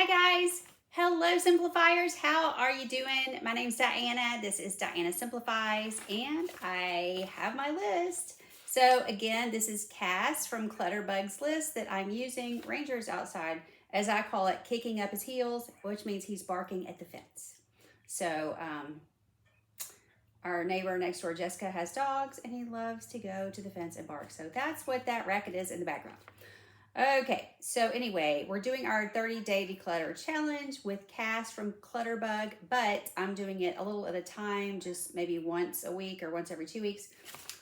Hi guys, hello simplifiers, how are you doing? My name's Diana, this is Diana Simplifies, and I have my list. So again, this is Cass from Clutterbug's list that I'm using. Ranger's outside, as I call it, kicking up his heels, which means he's barking at the fence. So our neighbor next door, Jessica, has dogs and he loves to go to the fence and bark. So that's what that racket is in the background. Okay, so anyway, we're doing our 30-day declutter challenge with Cass from Clutterbug, but I'm doing it a little at a time, just maybe once a week or once every 2 weeks.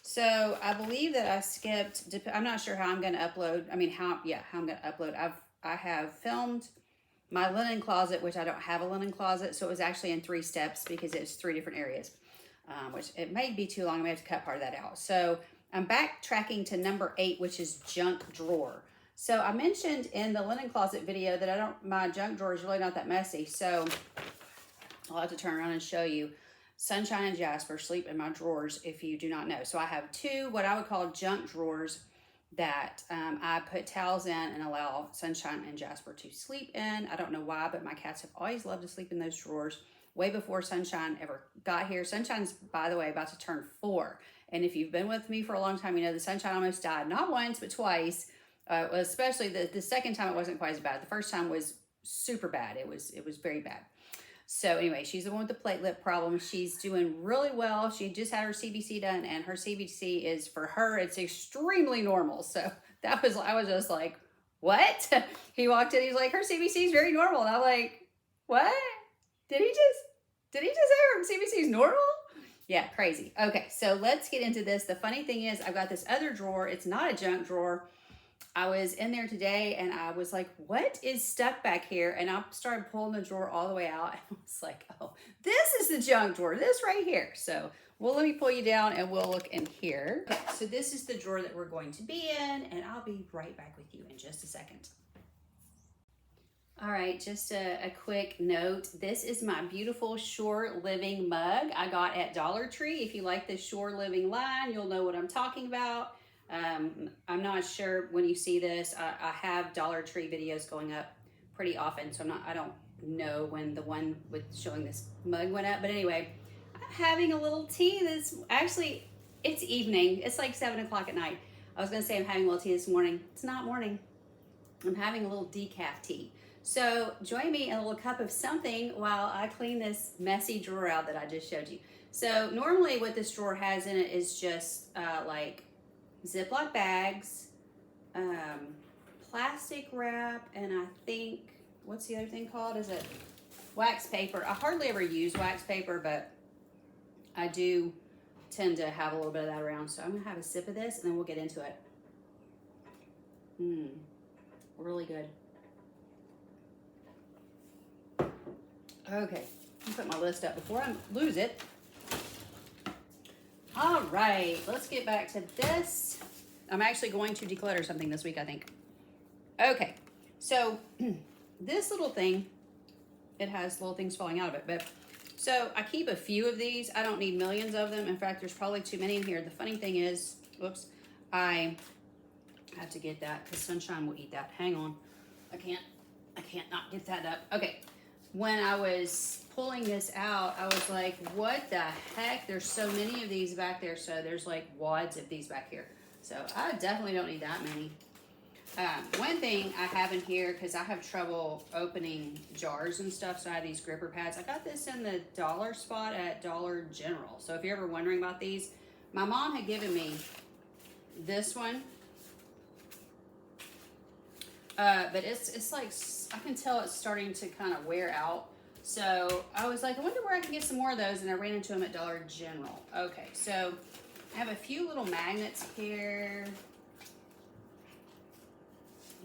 So I believe that I skipped, I'm not sure how I'm going to upload. How I'm going to upload. I have filmed my linen closet, which I don't have a linen closet, so it was actually in 3 steps because it's 3 different areas, which it may be too long. I may have to cut part of that out. So I'm backtracking to number 8, which is junk drawer. So I mentioned in the linen closet video that my junk drawer is really not that messy. So I'll have to turn around and show you. Sunshine and Jasper sleep in my drawers if you do not know. So I have 2 what I would call junk drawers that I put towels in and allow Sunshine and Jasper to sleep in. I don't know why, but my cats have always loved to sleep in those drawers way before Sunshine ever got here. Sunshine's, by the way, about to turn 4. And if you've been with me for a long time, you know the Sunshine almost died, not once, but twice. Especially the second time, it wasn't quite as bad. The first time was super bad. It was very bad. So anyway, she's the one with the platelet problem. She's doing really well. She just had her CBC done, and her CBC is, for her, it's extremely normal. So I was just like, what? He walked in, he's like, her CBC is very normal. And I'm like, what? Did he just say her CBC is normal? Yeah, crazy. Okay, so let's get into this. The funny thing is, I've got this other drawer. It's not a junk drawer. I was in there today and I was like, what is stuck back here? And I started pulling the drawer all the way out. And I was like, oh, this is the junk drawer, this right here. So, well, let me pull you down and we'll look in here. Okay, so this is the drawer that we're going to be in, and I'll be right back with you in just a second. All right, just a quick note. This is my beautiful Shore Living mug I got at Dollar Tree. If you like the Shore Living line, you'll know what I'm talking about. I'm not sure when you see this. I have Dollar Tree videos going up pretty often, so I don't know when the one with showing this mug went up. But anyway, I'm having a little tea. It's evening. It's like 7 o'clock at night. I was gonna say I'm having a little tea this morning. It's not morning. I'm having a little decaf tea. So join me in a little cup of something while I clean this messy drawer out that I just showed you. So normally what this drawer has in it is just like Ziploc bags, plastic wrap, and I think, what's the other thing called? Is it wax paper? I hardly ever use wax paper, but I do tend to have a little bit of that around. So I'm gonna have a sip of this and then we'll get into it. Really good. Okay, I'll put my list up before I lose it. All right, let's get back to this. I'm actually going to declutter something this week, I think. Okay, so this little thing, it has little things falling out of it, but so I keep a few of these. I don't need millions of them. In fact, there's probably too many in here. The funny thing is, whoops, I have to get that because Sunshine will eat that. Hang on, I can't not get that up. Okay. When I was pulling this out, I was like, what the heck? There's so many of these back there. So there's like wads of these back here. So I definitely don't need that many. One thing I have in here, because I have trouble opening jars and stuff, so I have these gripper pads. I got this in the dollar spot at Dollar General. So if you're ever wondering about these, my mom had given me this one. But it's like, I can tell it's starting to kind of wear out. So I was like, I wonder where I can get some more of those, and I ran into them at Dollar General. Okay, so I have a few little magnets here.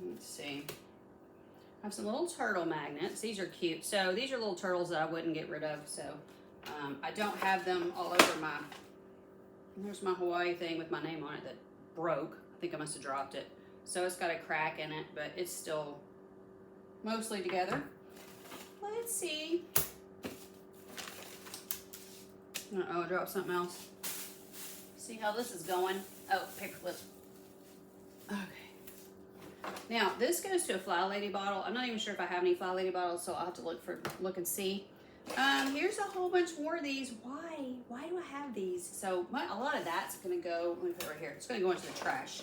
Let's see. I have some little turtle magnets. These are cute. So these are little turtles that I wouldn't get rid of. So I don't have them all over there's my Hawaii thing with my name on it that broke. I think I must have dropped it. So it's got a crack in it, but it's still mostly together. Let's see. Uh-oh, I dropped something else. See how this is going. Oh, paper clip. Okay. Now, this goes to a Fly Lady bottle. I'm not even sure if I have any Fly Lady bottles, so I'll have to look and see. Here's a whole bunch more of these. Why do I have these? So a lot of that's gonna go, let me put it right here. It's gonna go into the trash.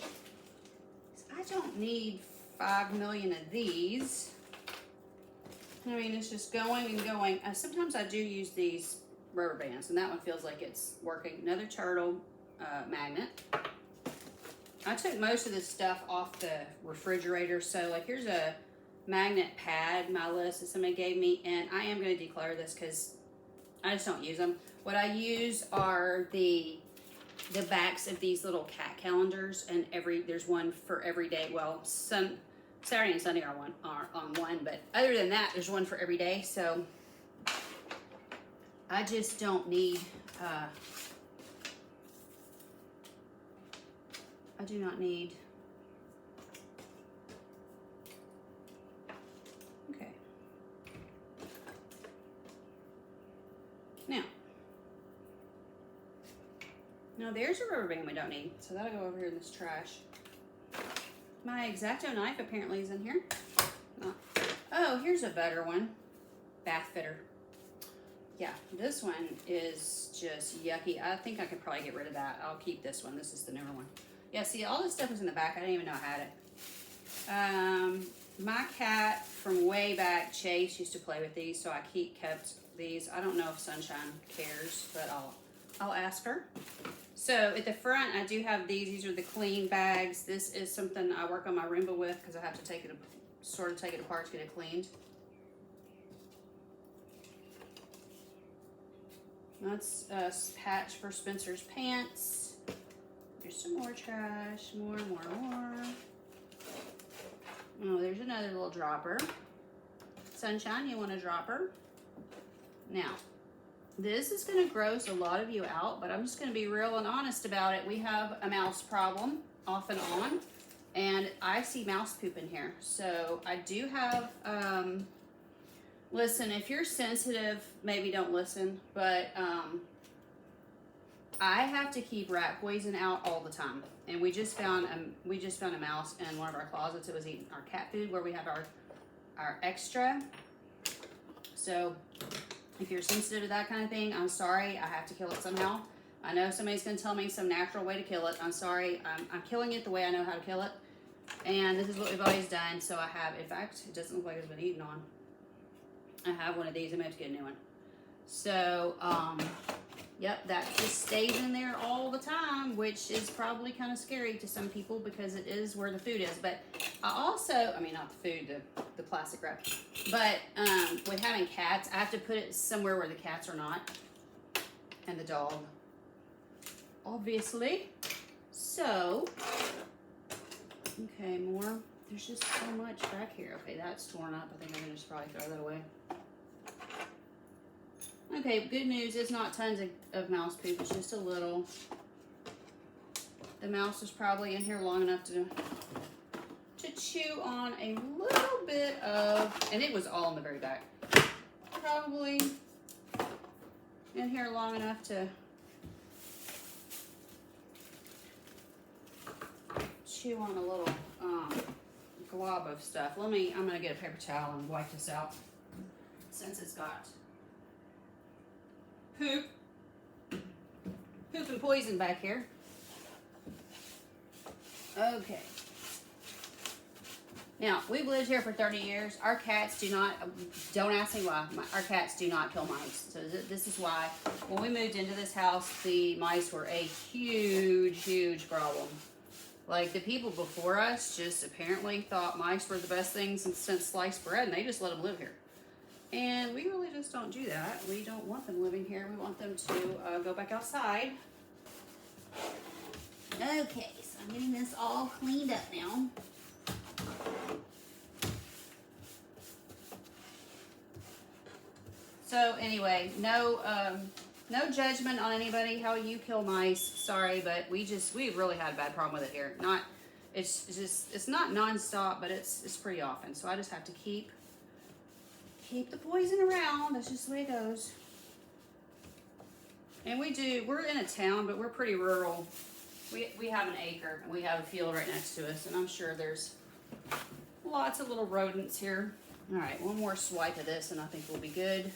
I don't need 5 million of these. I mean, it's just going and going. Sometimes I do use these rubber bands, and that one feels like it's working. Another turtle magnet. I took most of this stuff off the refrigerator, so like here's a magnet pad, my list that somebody gave me, and I am going to declutter this because I just don't use them. What I use are the backs of these little cat calendars, and there's one for every day. Well, Saturday and Sunday are on one, but other than that, there's one for every day. So I just don't need. I do not need. Okay. Now there's a rubber band we don't need, so that'll go over here in this trash. My X-Acto knife apparently is in here. Oh, here's a better one. Bath fitter. Yeah, this one is just yucky. I think I could probably get rid of that. I'll keep this one. This is the newer one. Yeah, see, all this stuff was in the back. I didn't even know I had it. My cat from way back, Chase, used to play with these, so I kept these. I don't know if Sunshine cares, but I'll ask her. So at the front, I do have these. These are the clean bags. This is something I work on my Roomba with because I have to take it apart to get it cleaned. That's a patch for Spencer's pants. There's some more trash, more. Oh, there's another little dropper. Sunshine, you want a dropper? Now, this is going to gross a lot of you out, but I'm just going to be real and honest about it. We have a mouse problem off and on, and I see mouse poop in here. So I do have, listen, if you're sensitive, maybe don't listen, but I have to keep rat poison out all the time. And we just found a mouse in one of our closets. It was eating our cat food where we have our extra. So if you're sensitive to that kind of thing, I'm sorry. I have to kill it somehow. I know somebody's going to tell me some natural way to kill it. I'm sorry. I'm killing it the way I know how to kill it. And this is what we've always done. So I have, in fact, it doesn't look like it's been eaten on. I have one of these. I'm going to have to get a new one. So, yep, that just stays in there all the time, which is probably kind of scary to some people because it is where the food is. But I also, I mean, not the food, the plastic wrap. But with having cats, I have to put it somewhere where the cats are not. And the dog, obviously. So, okay, more. There's just so much back here. Okay, that's torn up. I think I'm going to just probably throw that away. Okay, good news, it's not tons of mouse poop, it's just a little. The mouse was probably in here long enough to chew on a little bit of, and it was all in the very back. Probably in here long enough to chew on a little glob of stuff. I'm gonna get a paper towel and wipe this out since it's got poop and poison back here. Okay. Now, we've lived here for 30 years. Our cats don't ask me why, our cats do not kill mice. So this is why, when we moved into this house, the mice were a huge, huge problem. Like, the people before us just apparently thought mice were the best things since sliced bread, and they just let them live here. And we really just don't do that. We don't want them living here. We want them to go back outside. Okay, so I'm getting this all cleaned up now. So anyway, no judgment on anybody how you kill mice. Sorry, but we really had a bad problem with it here. It's not nonstop, but it's pretty often. So I just have to keep the poison around. That's just the way it goes. And we're in a town, but we're pretty rural. We have an acre and we have a field right next to us, and I'm sure there's Lots of little rodents here. All right, one more swipe of this and I think we'll be good.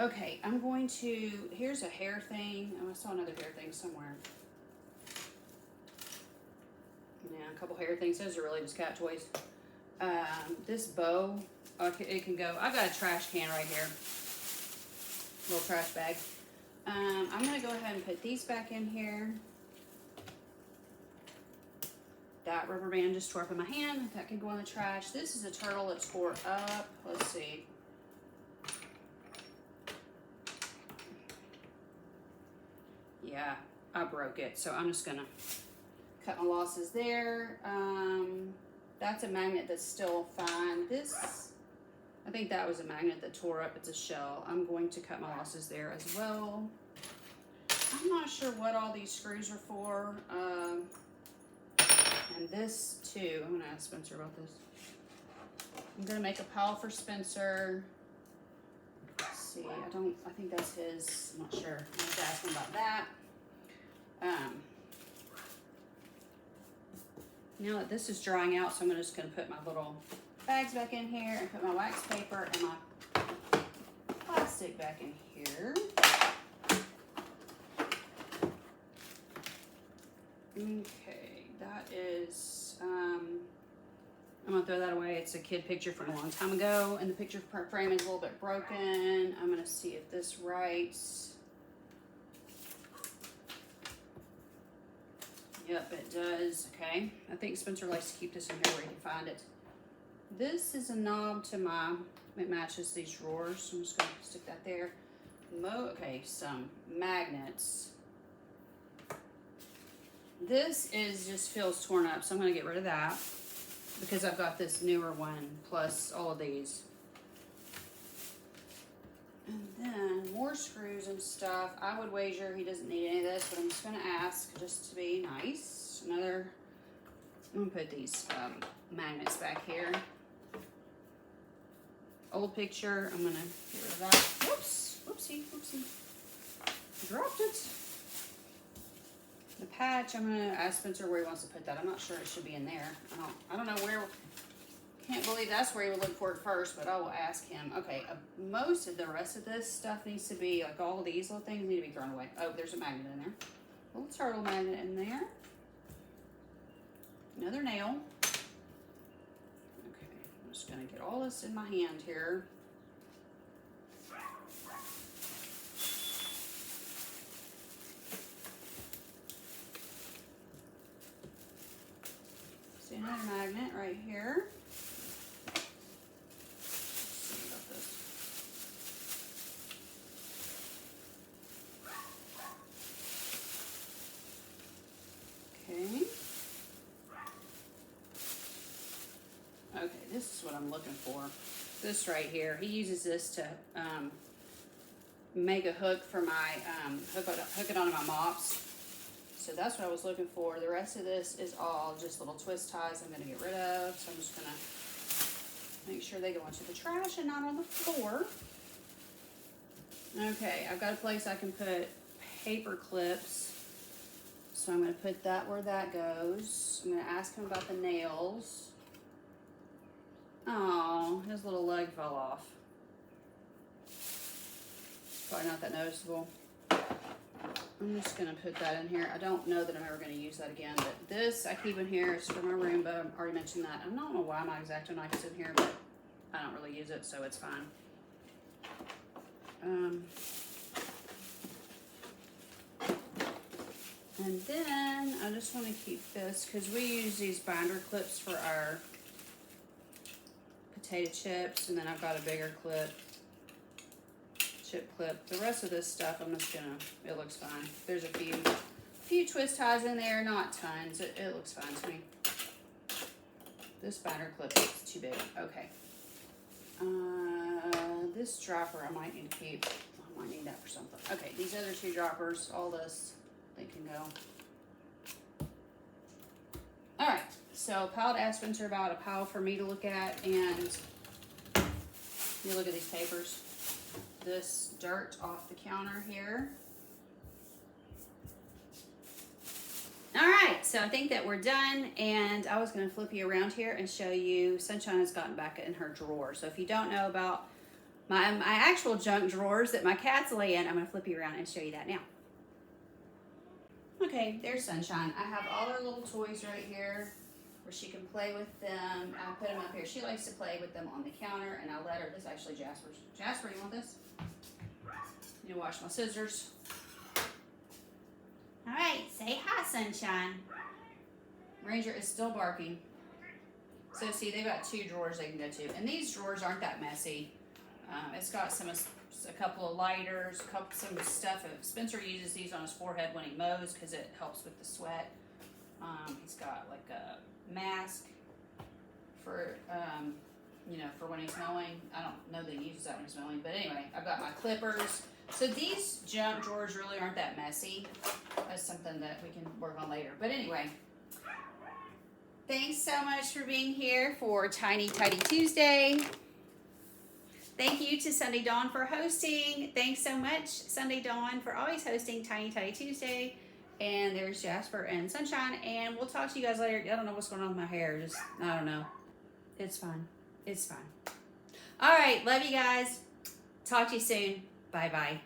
Okay, I'm going to, here's a hair thing. Oh, I saw another hair thing somewhere. Yeah, a couple hair things. Those are really just cat toys. This bow, it can go. I've got a trash can right here. Little trash bag. I'm going to go ahead and put these back in here. That rubber band just tore up in my hand. That can go in the trash. This is a turtle that tore up. Let's see. Yeah, I broke it. So I'm just going to cut my losses there. That's a magnet that's still fine. This, I think that was a magnet that tore up. It's a shell. I'm going to cut my losses there as well. I'm not sure what all these screws are for. And this too. I'm going to ask Spencer about this. I'm going to make a pile for Spencer. Let's see. I think that's his. I'm not sure. I have to ask him about that. Now that this is drying out, so I'm just going to put my little bags back in here and put my wax paper and my plastic back in here. Okay, that is, I'm going to throw that away. It's a kid picture from a long time ago, and the picture frame is a little bit broken. I'm going to see if this writes. Yep, it does. Okay. I think Spencer likes to keep this in here where he can find it. This is a knob to my, it matches these drawers. So I'm just going to stick that there. Okay, some magnets. This just feels torn up, so I'm going to get rid of that because I've got this newer one plus all of these. And then more screws and stuff. I would wager he doesn't need any of this, but I'm just going to ask just to be nice. I'm going to put these magnets back here. Old picture. I'm going to get rid of that. Whoops. Whoopsie. Whoopsie. Dropped it. The patch, I'm going to ask Spencer where he wants to put that. I'm not sure it should be in there. I don't know where. Can't believe that's where he would look for it first, but I will ask him. Okay, most of the rest of this stuff needs to be, like all of these little things need to be thrown away. Oh, there's a magnet in there. A little turtle magnet in there. Another nail. Okay, I'm just going to get all this in my hand here. See another magnet right here. Okay, this is what I'm looking for. This right here. He uses this to make a hook for my, hook it onto my mops. So that's what I was looking for. The rest of this is all just little twist ties I'm going to get rid of. So I'm just going to make sure they go into the trash and not on the floor. Okay, I've got a place I can put paper clips. So I'm going to put that where that goes. I'm going to ask him about the nails. Oh, his little leg fell off. It's probably not that noticeable. I'm just going to put that in here. I don't know that I'm ever going to use that again, but this I keep in here. It's for my room, but I've already mentioned that. I don't know why my X-Acto knife is in here, but I don't really use it, so it's fine. And then I just want to keep this because we use these binder clips for our potato chips, and then I've got a bigger chip clip. The rest of this stuff I'm just gonna, it looks fine. There's a few twist ties in there, not tons. It looks fine to me. This binder clip is too big. Okay. This dropper I might need to keep. I might need that for something. Okay, these other two droppers, all this, they can go. All right, So piled aspens are about a pile for me to look at, and you look at these papers. This dirt off the counter here. All right, so I think that we're done, and I was going to flip you around here and show you Sunshine has gotten back in her drawer. So if you don't know about my actual junk drawers that my cats lay in, I'm going to flip you around and show you that now. Okay, there's Sunshine. I have all her little toys right here where she can play with them. I put them up here. She likes to play with them on the counter, and I let her. This is actually Jasper's. Jasper, you want this? You know, wash my scissors. All right, say hi, Sunshine. Ranger is still barking. So see, they've got 2 drawers they can go to, and these drawers aren't that messy. It's got a couple of lighters, some stuff. Spencer uses these on his forehead when he mows because it helps with the sweat. He's got like a mask for for when he's mowing. I don't know that he uses that when he's mowing, but anyway, I've got my clippers. So these junk drawers really aren't that messy. That's something that we can work on later. But anyway, thanks so much for being here for Tiny Tidy Tuesday. Thank you to Sunday Dawn for hosting. Thanks so much, Sunday Dawn, for always hosting Tiny Tidy Tuesday. And there's Jasper and Sunshine. And we'll talk to you guys later. I don't know what's going on with my hair. I don't know. It's fine. It's fine. All right. Love you guys. Talk to you soon. Bye-bye.